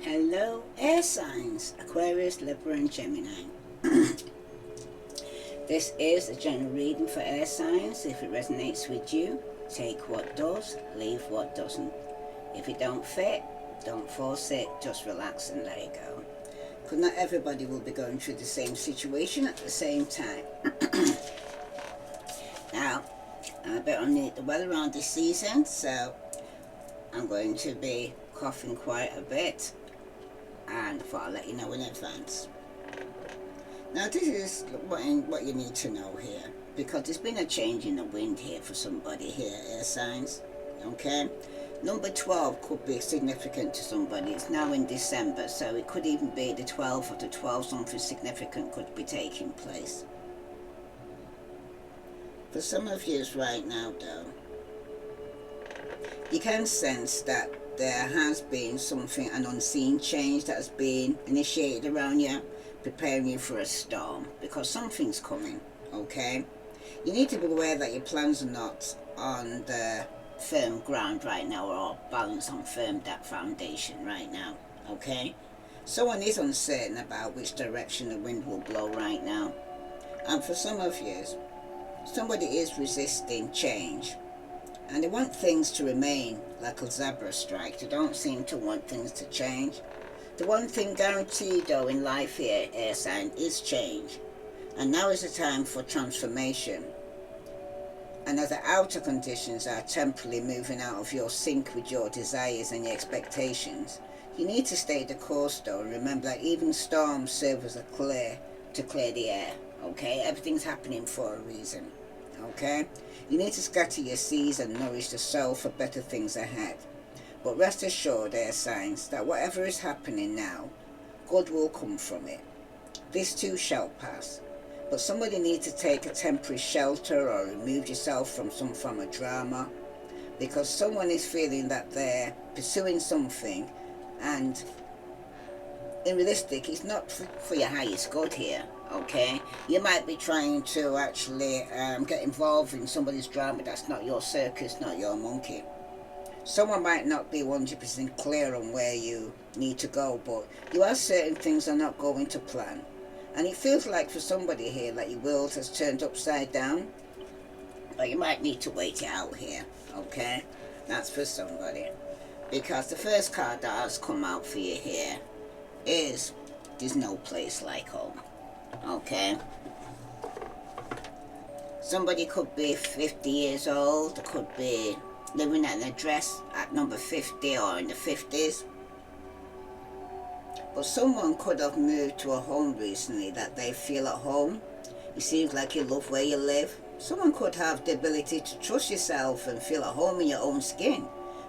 Hello, air signs Aquarius, Libra, and Gemini. This is a general reading for air signs. If it resonates with you, take what does, leave what doesn't. If it don't fit, don't force it, just relax and let it go. Because not everybody will be going through the same situation at the same time. Now, I'm a bit under the weather around this season, so I'm going to be coughing quite a bit, and I thought I'd let you know in advance. Now this is what you need to know here, because there's been a change in the wind here for somebody here, air signs, okay? Number 12 could be significant to somebody. It's now in December, so it could even be the 12th of the 12th, something significant could be taking place. For some of you right now though, you can sense that there has been something, an unseen change that has been initiated around you, preparing you for a storm, because something's coming, okay? You need to be aware that your plans are not on the firm ground right now, or balance on firm that foundation right now, okay? Someone is uncertain about which direction the wind will blow right now. And for some of you, somebody is resisting change, and they want things to remain like a zebra strike. They don't seem to want things to change. The one thing guaranteed though in life here, air sign, is change. And now is the time for transformation. And as the outer conditions are temporarily moving out of your sync with your desires and your expectations, you need to stay the course though, and remember that even storms serve as a to clear the air, okay? Everything's happening for a reason, okay? You need to scatter your seeds and nourish the soul for better things ahead. But rest assured, air signs, that whatever is happening now, good will come from it. This too shall pass. But somebody needs to take a temporary shelter or remove yourself from some form of drama, because someone is feeling that they're pursuing something, and in realistic, it's not for your highest good here, okay? You might be trying to actually get involved in somebody's drama that's not your circus, not your monkey. Someone might not be 100% clear on where you need to go, but you are certain things are not going to plan. And it feels like for somebody here that your world has turned upside down, but you might need to wait it out here, okay? That's for somebody. Because the first card that has come out for you here is, there's no place like home, okay? Somebody could be 50 years old, could be living at an address at number 50 or in the 50s. But someone could have moved to a home recently that they feel at home. It seems like you love where you live. Someone could have the ability to trust yourself and feel at home in your own skin.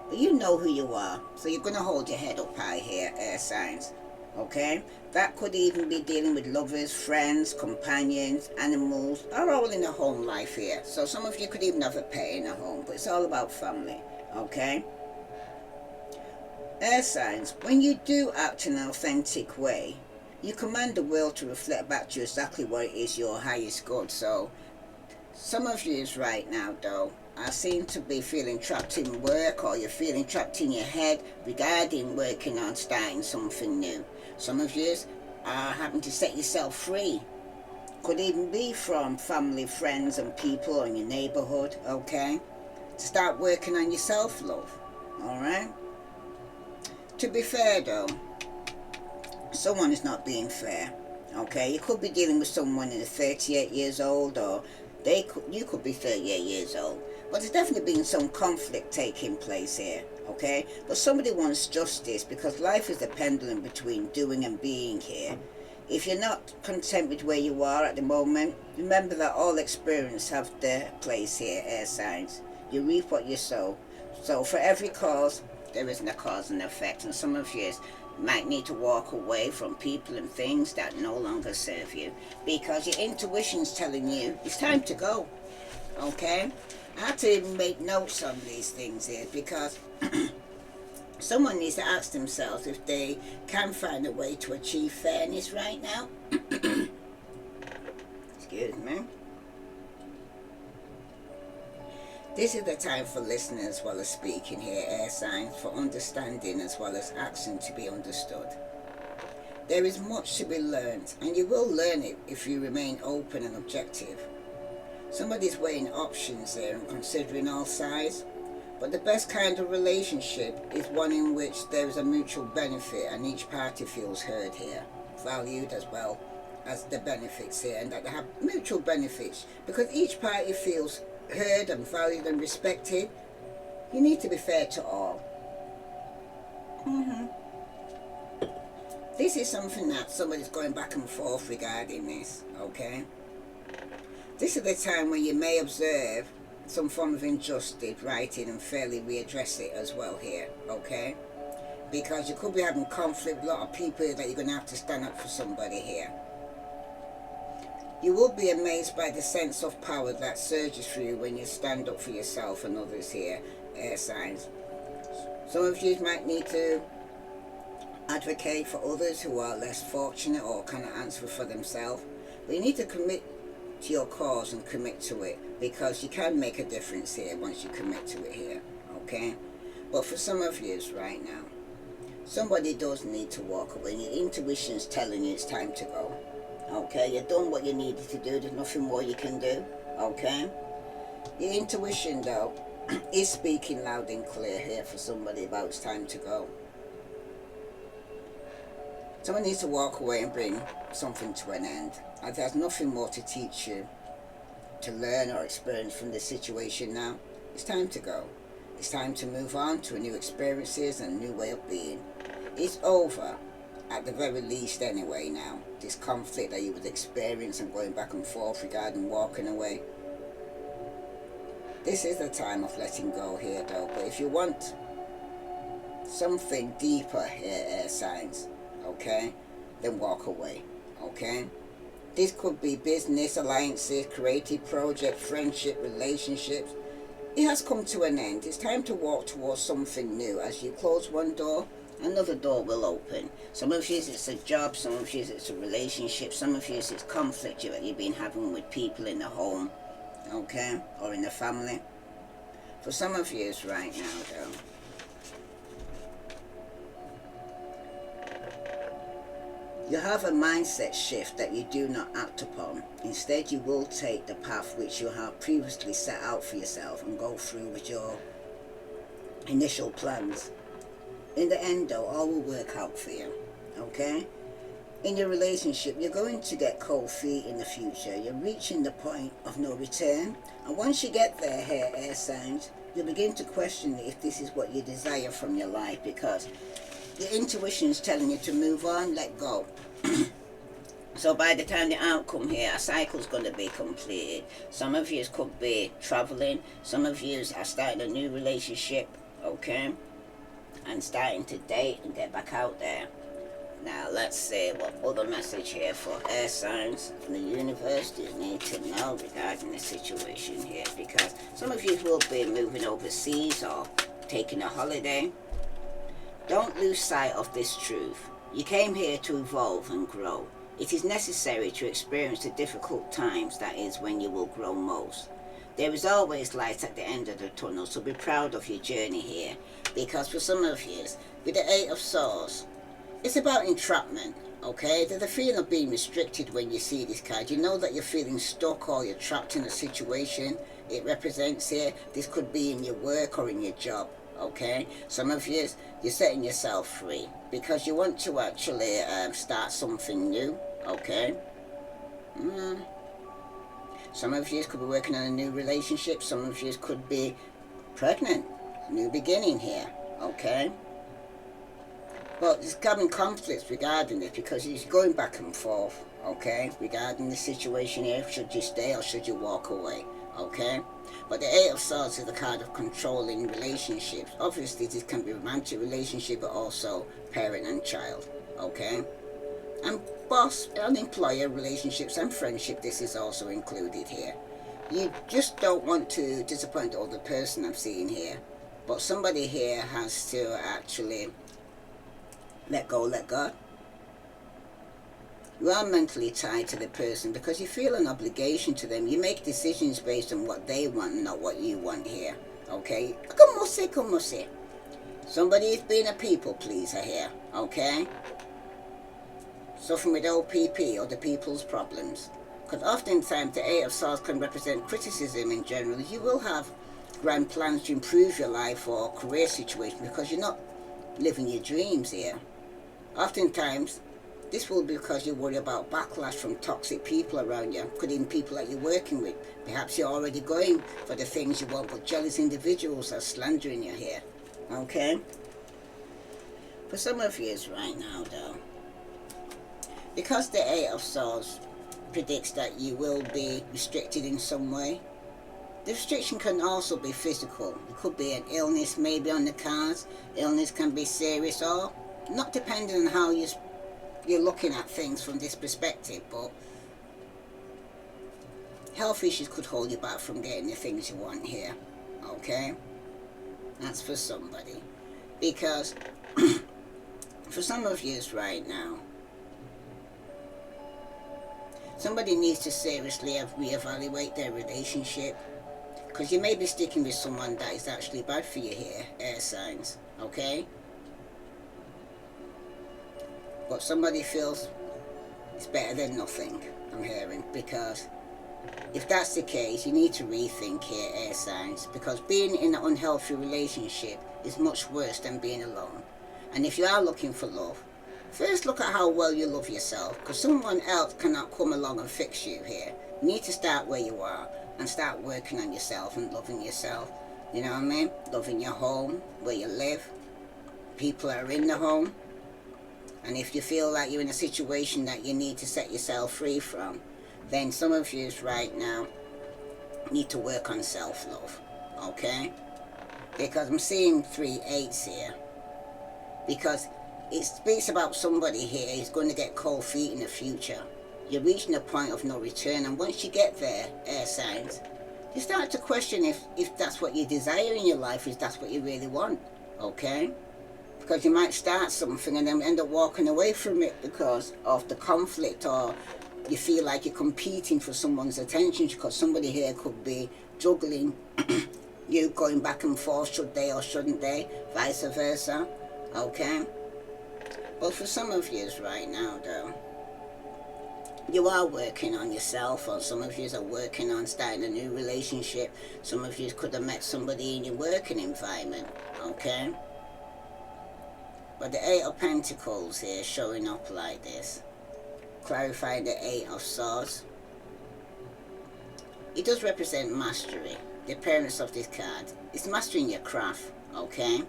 But you know who you are, so you're going to hold your head up high here, air signs. Okay? That could even be dealing with lovers, friends, companions, animals, are all in a home life here. So some of you could even have a pet in a home, but it's all about family. Okay? Air signs, when you do act in an authentic way, you command the world to reflect back to you exactly what it is your highest good. So some of you right now though are seen to be feeling trapped in work, or you're feeling trapped in your head regarding working on starting something new. Some of you are having to set yourself free. Could even be from family, friends and people in your neighborhood, okay? To start working on your self-love, alright? To be fair though, someone is not being fair, okay? You could be dealing with someone in 38 years old, or you could be 38 years old. But there's definitely been some conflict taking place here, okay? But somebody wants justice, because life is a pendulum between doing and being here. If you're not content with where you are at the moment, remember that all experience have their place here, air signs. You reap what you sow. So for every cause, there isn't a cause and effect. And some of you might need to walk away from people and things that no longer serve you, because your intuition's telling you it's time to go, okay? I had to even make notes on these things here, because someone needs to ask themselves if they can find a way to achieve fairness right now. Excuse me. This is the time for listening as well as speaking here, air signs, for understanding as well as action to be understood. There is much to be learned, and you will learn it if you remain open and objective. Somebody's weighing options there and considering all sides, but the best kind of relationship is one in which there is a mutual benefit and each party feels heard here, valued as well as the benefits here, and that they have mutual benefits because each party feels heard and valued and respected. You need to be fair to all. This is something that somebody's going back and forth regarding this, okay? This is the time when you may observe some form of injustice, writing and fairly readdress it as well here, okay? Because you could be having conflict with a lot of people that you're going to have to stand up for somebody here. You will be amazed by the sense of power that surges through you when you stand up for yourself and others here, air signs. Some of you might need to advocate for others who are less fortunate or cannot answer for themselves. But you need to commit to your cause and commit to it, because you can make a difference here once you commit to it here, okay? But for some of you right now, somebody does need to walk away. Your intuition's telling you it's time to go. Okay, you've done what you needed to do. There's nothing more you can do. Okay, your intuition though is speaking loud and clear here for somebody about it's time to go. Someone needs to walk away and bring something to an end. And there's nothing more to teach you, to learn or experience from this situation now. It's time to go. It's time to move on to new experiences and a new way of being. It's over. At the very least anyway now, this conflict that you would experience and going back and forth regarding walking away. This is the time of letting go here though, but if you want something deeper here, air signs, okay, then walk away, okay? This could be business, alliances, creative projects, friendship, relationships. It has come to an end. It's time to walk towards something new. As you close one door, another door will open. Some of you it's a job, some of you it's a relationship, some of you it's conflict that you've been having with people in the home, okay, or in the family. For some of you it's right now though, you have a mindset shift that you do not act upon. Instead you will take the path which you have previously set out for yourself and go through with your initial plans. In the end though, all will work out for you, okay? In your relationship, you're going to get cold feet in the future. You're reaching the point of no return. And once you get there, here, air signs, you'll begin to question if this is what you desire from your life, because your intuition is telling you to move on, let go. So by the time the outcome here, a cycle's going to be completed. Some of you could be traveling. Some of you are starting a new relationship, okay? And starting to date and get back out there. Now let's see what other message here for air signs from the universe do you need to know regarding the situation here, because some of you will be moving overseas or taking a holiday. Don't lose sight of this truth. You came here to evolve and grow. It is necessary to experience the difficult times, that is when you will grow most. There is always light at the end of the tunnel, so be proud of your journey here. Because for some of you, with the Eight of Swords, it's about entrapment, okay? There's a feeling of being restricted when you see this card. You know that you're feeling stuck or you're trapped in a situation it represents here. This could be in your work or in your job, okay? Some of you, you're setting yourself free because you want to actually start something new, okay? Some of you could be working on a new relationship. Some of you could be pregnant. New beginning here, okay? But there's coming conflicts regarding this because he's going back and forth, okay? Regarding the situation here, should you stay or should you walk away, okay? But the Eight of Swords is the card of controlling relationships. Obviously, this can be a romantic relationship, but also parent and child, okay? And boss and employer relationships and friendship, this is also included here. You just don't want to disappoint the other person I'm seeing here. But somebody here has to actually let go, let God. You are mentally tied to the person because you feel an obligation to them. You make decisions based on what they want, not what you want here. Okay? Como se. Somebody is being a people pleaser here. Okay? Suffering with OPP or the people's problems. Because oftentimes the Eight of Swords can represent criticism in general. You will have grand plans to improve your life or career situation because you're not living your dreams here. Oftentimes, this will be because you worry about backlash from toxic people around you, including people that you're working with. Perhaps you're already going for the things you want, but jealous individuals are slandering you here. Okay? For some of you right now, though, because the Eight of Swords predicts that you will be restricted in some way, the restriction can also be physical. It could be an illness, maybe on the cards. Illness can be serious or not, depending on how you're looking at things from this perspective, but health issues could hold you back from getting the things you want here. Okay? That's for somebody. Because for some of you right now, somebody needs to seriously reevaluate their relationship. Because you may be sticking with someone that is actually bad for you here, air signs. Okay? But somebody feels it's better than nothing, I'm hearing. Because if that's the case, you need to rethink here, air signs. Because being in an unhealthy relationship is much worse than being alone. And if you are looking for love, first look at how well you love yourself. Because someone else cannot come along and fix you here. You need to start where you are and start working on yourself and loving yourself. You know what I mean? Loving your home, where you live, people that are in the home. And if you feel like you're in a situation that you need to set yourself free from, then some of you right now need to work on self-love. Okay? Because I'm seeing 3 8s here. Because it speaks about somebody here who's going to get cold feet in the future. You're reaching a point of no return, and once you get there, air signs, you start to question if that's what you desire in your life, if that's what you really want. Okay? Because you might start something and then end up walking away from it because of the conflict, or you feel like you're competing for someone's attention, because somebody here could be juggling you going back and forth, should they or shouldn't they, vice versa. Okay? But for some of you right now, though, you are working on yourself, or some of you are working on starting a new relationship. Some of you could have met somebody in your working environment. Okay? But the Eight of Pentacles here showing up like this, clarifying the Eight of Swords. It does represent mastery. The appearance of this card is mastering your craft. Okay?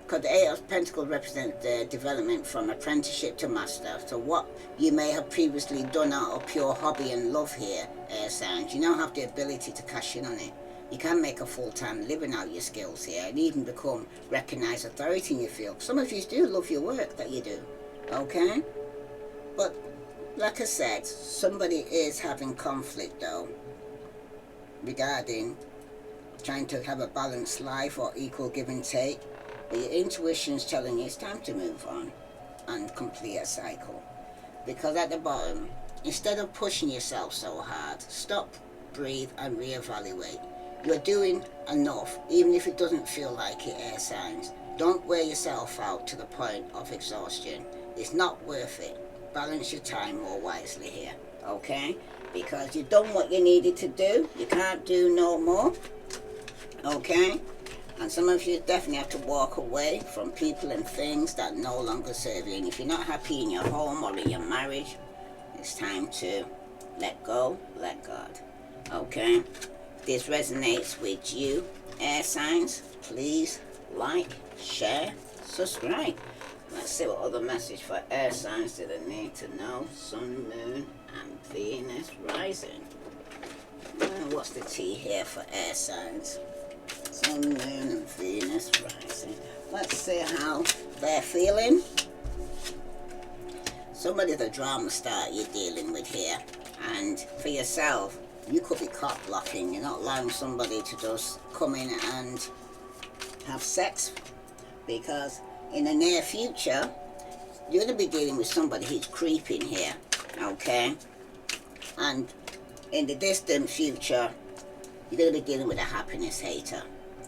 Because the Eight of Pentacles represents the development from apprenticeship to master. So what you may have previously done out of pure hobby and love here, air signs, you now have the ability to cash in on it. You can make a full-time living out of your skills here and even become recognized authority in your field. Some of you do love your work that you do. Okay? But like I said, somebody is having conflict though regarding trying to have a balanced life or equal give and take. But your intuition is telling you it's time to move on and complete a cycle. Because at the bottom, instead of pushing yourself so hard, stop, breathe and reevaluate. You're doing enough, even if it doesn't feel like it, air signs. Don't wear yourself out to the point of exhaustion. It's not worth it. Balance your time more wisely here, okay? Because you've done what you needed to do. You can't do no more, okay? And some of you definitely have to walk away from people and things that no longer serve you. And if you're not happy in your home or in your marriage, it's time to let go, let God. Okay? If this resonates with you, air signs, please like, share, subscribe. Let's see what other message for air signs do they need to know. Sun, Moon, and Venus rising. What's the T here for air signs? Sun, Moon, and Venus rising. Let's see how they're feeling. Somebody the drama star you're dealing with here. And for yourself, you could be caught blocking. You're not allowing somebody to just come in and have sex. Because in the near future, you're going to be dealing with somebody who's creeping here, okay? And in the distant future, you're going to be dealing with a happiness hater,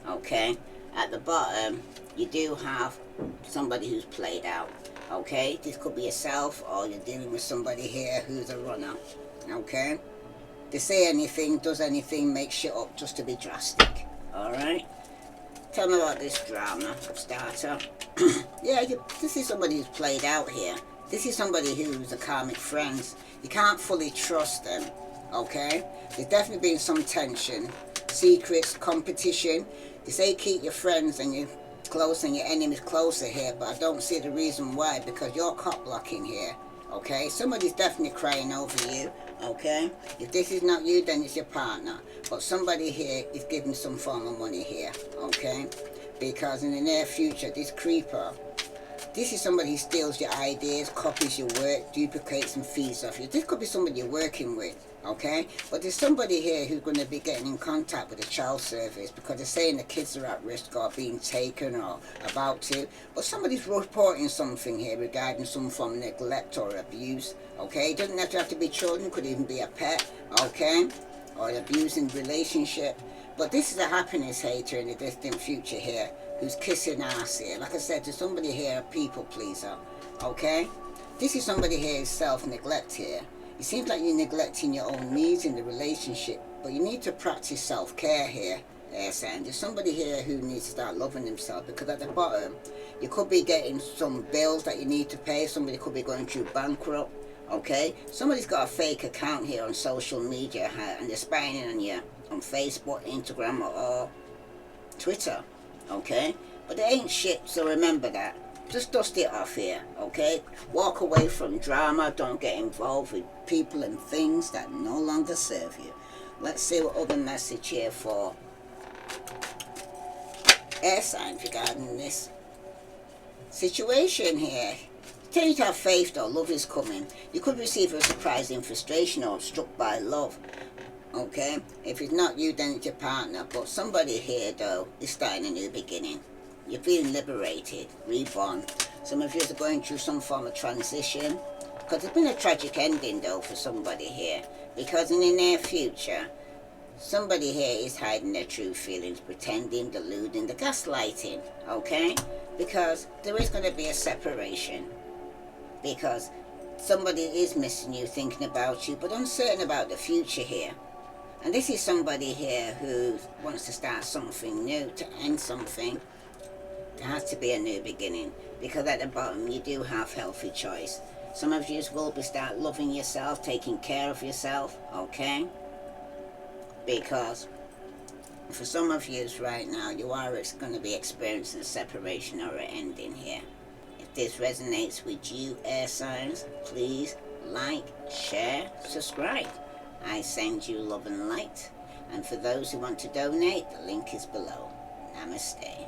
okay? At the bottom, you do have somebody who's played out, okay? This could be yourself, or you're dealing with somebody here who's a runner, okay? They say anything, does anything, make shit up just to be drastic, alright? Tell me about this drama starter. Yeah, this is somebody who's played out here. This is somebody who's a karmic friend. You can't fully trust them, okay? There's definitely been some tension, secrets, competition. They say keep your friends and your close and your enemies closer here, but I don't see the reason why, because you're cop blocking here, okay? Somebody's definitely crying over you, okay? If this is not you, then it's your partner. But somebody here is giving some form of money here, okay? Because in the near future, this creeper, this is somebody who steals your ideas, copies your work, duplicates and feeds off you. This could be somebody you're working with, okay? But there's somebody here who's going to be getting in contact with the child service because they're saying the kids are at risk or being taken or about to. But somebody's reporting something here regarding some form of neglect or abuse, okay? It doesn't have to be children, it could even be a pet, okay? Or an abusing relationship. But this is a happiness hater in the distant future here who's kissing ass here. Like I said, there's somebody here, a people pleaser, okay? This is somebody here who's self-neglect here. It seems like you're neglecting your own needs in the relationship, but you need to practice self-care here. Yes, and there's somebody here who needs to start loving themselves, because at the bottom, you could be getting some bills that you need to pay. Somebody could be going through bankrupt, okay? Somebody's got a fake account here on social media and they're spying on you on Facebook, Instagram, or Twitter, okay? But they ain't shit, so remember that. Just dust it off here, okay? Walk away from drama. Don't get involved with people and things that no longer serve you. Let's see what other message here for air signs regarding this situation here. Tell you to have faith though, love is coming. You could receive a surprise in frustration or struck by love, okay? If it's not you, then it's your partner. But somebody here though is starting a new beginning. You're feeling liberated, reborn. Some of you are going through some form of transition, because it's been a tragic ending though for somebody here, because in the near future, somebody here is hiding their true feelings, pretending, deluding, the gaslighting, okay? Because there is going to be a separation, because somebody is missing you, thinking about you, but uncertain about the future here. And this is somebody here who wants to start something new, to end something. There has to be a new beginning, because at the bottom you do have healthy choice. Some of you will be start loving yourself, taking care of yourself, okay? Because for some of you right now, you are going to be experiencing a separation or an ending here. If this resonates with you, air signs, please like, share, subscribe. I send you love and light. And for those who want to donate, the link is below. Namaste.